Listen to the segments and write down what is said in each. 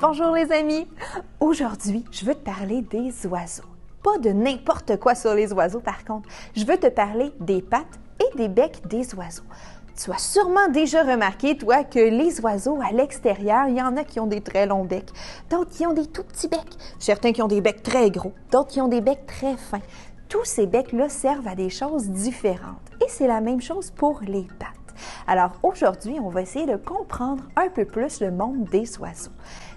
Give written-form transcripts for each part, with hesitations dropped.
Bonjour les amis! Aujourd'hui, je veux te parler des oiseaux. Pas de n'importe quoi sur les oiseaux par contre. Je veux te parler des pattes et des becs des oiseaux. Tu as sûrement déjà remarqué, toi, que les oiseaux à l'extérieur, il y en a qui ont des très longs becs, d'autres qui ont des tout petits becs, certains qui ont des becs très gros, d'autres qui ont des becs très fins. Tous ces becs-là servent à des choses différentes et c'est la même chose pour les pattes. Alors aujourd'hui, on va essayer de comprendre un peu plus le monde des oiseaux.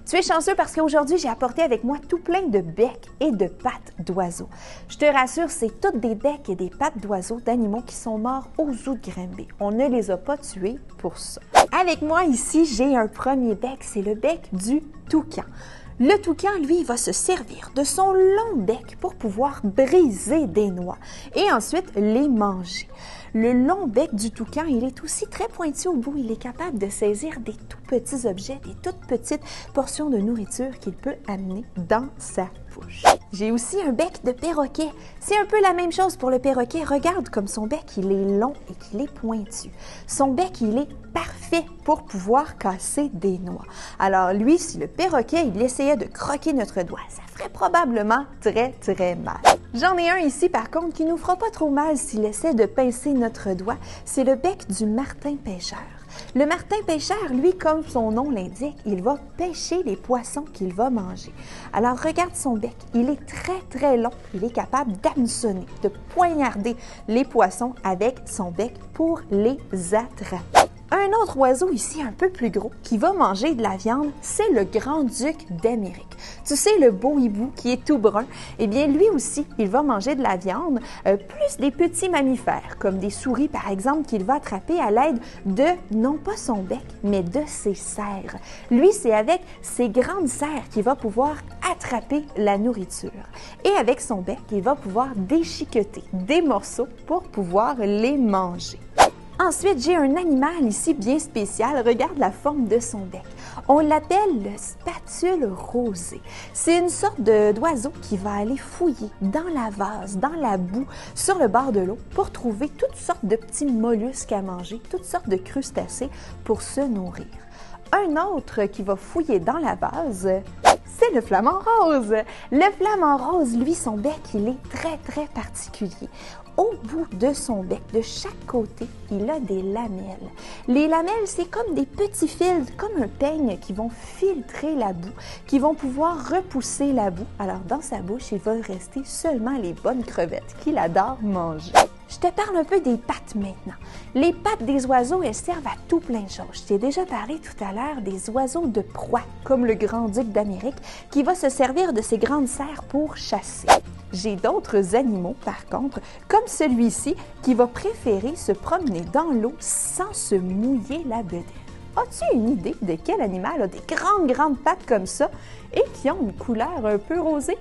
Tu es chanceux parce qu'aujourd'hui, j'ai apporté avec moi tout plein de becs et de pattes d'oiseaux. Je te rassure, c'est toutes des becs et des pattes d'oiseaux d'animaux qui sont morts au zoo de Granby. On ne les a pas tués pour ça. Avec moi ici, j'ai un premier bec, c'est le bec du toucan. Le toucan, lui, va se servir de son long bec pour pouvoir briser des noix et ensuite les manger. Le long bec du toucan, il est aussi très pointu au bout. Il est capable de saisir des tout petits objets, des toutes petites portions de nourriture qu'il peut amener dans sa bouche. J'ai aussi un bec de perroquet. C'est un peu la même chose pour le perroquet. Regarde comme son bec, il est long et qu'il est pointu. Son bec, il est parfait pour pouvoir casser des noix. Alors lui, si le perroquet, il essayait de croquer notre doigt, ça ferait probablement très, très mal. J'en ai un ici, par contre, qui nous fera pas trop mal s'il essaie de pincer notre doigt. C'est le bec du martin pêcheur. Le martin pêcheur, lui, comme son nom l'indique, il va pêcher les poissons qu'il va manger. Alors, regarde son bec. Il est très, très long. Il est capable d'hameçonner, de poignarder les poissons avec son bec pour les attraper. Un autre oiseau ici un peu plus gros qui va manger de la viande, c'est le grand-duc d'Amérique. Tu sais, le beau hibou qui est tout brun, eh bien lui aussi, il va manger de la viande, plus des petits mammifères, comme des souris par exemple, qu'il va attraper à l'aide de, non pas son bec, mais de ses serres. Lui, c'est avec ses grandes serres qu'il va pouvoir attraper la nourriture. Et avec son bec, il va pouvoir déchiqueter des morceaux pour pouvoir les manger. Ensuite, j'ai un animal ici bien spécial. Regarde la forme de son bec. On l'appelle le spatule rosé. C'est une sorte d'oiseau qui va aller fouiller dans la vase, dans la boue, sur le bord de l'eau pour trouver toutes sortes de petits mollusques à manger, toutes sortes de crustacés pour se nourrir. Un autre qui va fouiller dans la vase, c'est le flamant rose. Le flamant rose, lui, son bec, il est très, très particulier. Au bout de son bec, de chaque côté, il a des lamelles. Les lamelles, c'est comme des petits fils, comme un peigne qui vont filtrer la boue, qui vont pouvoir repousser la boue. Alors, dans sa bouche, il va rester seulement les bonnes crevettes qu'il adore manger. Je te parle un peu des pattes maintenant. Les pattes des oiseaux, elles servent à tout plein de choses. Je t'ai déjà parlé tout à l'heure des oiseaux de proie, comme le grand-duc d'Amérique, qui va se servir de ses grandes serres pour chasser. J'ai d'autres animaux, par contre, comme celui-ci, qui va préférer se promener dans l'eau sans se mouiller la bedaine. As-tu une idée de quel animal a des grandes pattes comme ça et qui ont une couleur un peu rosée?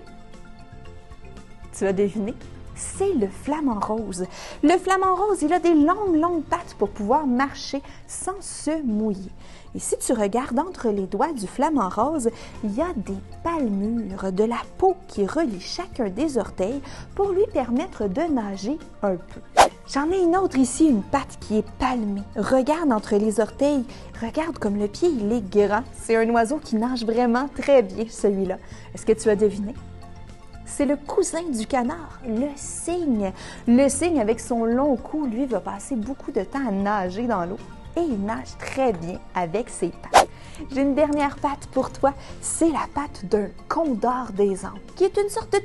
Tu as deviné? C'est le flamant rose. Le flamant rose, il a des longues pattes pour pouvoir marcher sans se mouiller. Et si tu regardes entre les doigts du flamant rose, il y a des palmures, de la peau qui relie chacun des orteils pour lui permettre de nager un peu. J'en ai une autre ici, une patte qui est palmée. Regarde entre les orteils, regarde comme le pied, il est grand. C'est un oiseau qui nage vraiment très bien, celui-là. Est-ce que tu as deviné? C'est le cousin du canard, le cygne. Le cygne, avec son long cou, lui, va passer beaucoup de temps à nager dans l'eau et il nage très bien avec ses pattes. J'ai une dernière patte pour toi, c'est la patte d'un condor des Andes, qui est une sorte de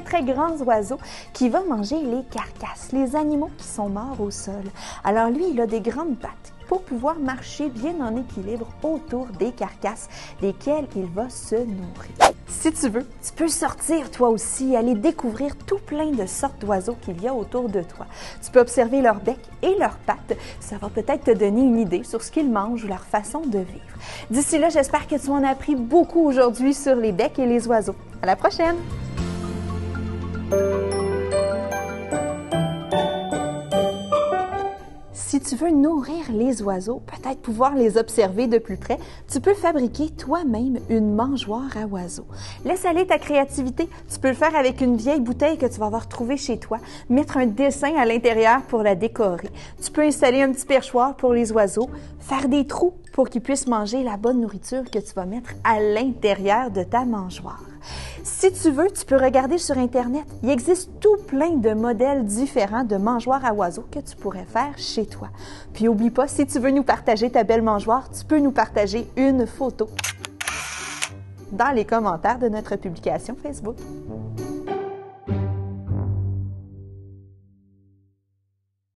très grand oiseau qui va manger les carcasses, les animaux qui sont morts au sol. Alors lui, il a des grandes pattes pour pouvoir marcher bien en équilibre autour des carcasses desquelles il va se nourrir. Si tu veux, tu peux sortir toi aussi, aller découvrir tout plein de sortes d'oiseaux qu'il y a autour de toi. Tu peux observer leur bec et leurs pattes. Ça va peut-être te donner une idée sur ce qu'ils mangent ou leur façon de vivre. D'ici là, j'espère que tu en as appris beaucoup aujourd'hui sur les becs et les oiseaux. À la prochaine! Si tu tu veux nourrir les oiseaux, peut-être pouvoir les observer de plus près, tu peux fabriquer toi-même une mangeoire à oiseaux. Laisse aller ta créativité. Tu peux le faire avec une vieille bouteille que tu vas avoir trouvée chez toi, mettre un dessin à l'intérieur pour la décorer. Tu peux installer un petit perchoir pour les oiseaux, faire des trous pour qu'ils puissent manger la bonne nourriture que tu vas mettre à l'intérieur de ta mangeoire. Si tu veux, tu peux regarder sur Internet. Il existe tout plein de modèles différents de mangeoires à oiseaux que tu pourrais faire chez toi. Puis oublie pas, si tu veux nous partager ta belle mangeoire, tu peux nous partager une photo dans les commentaires de notre publication Facebook.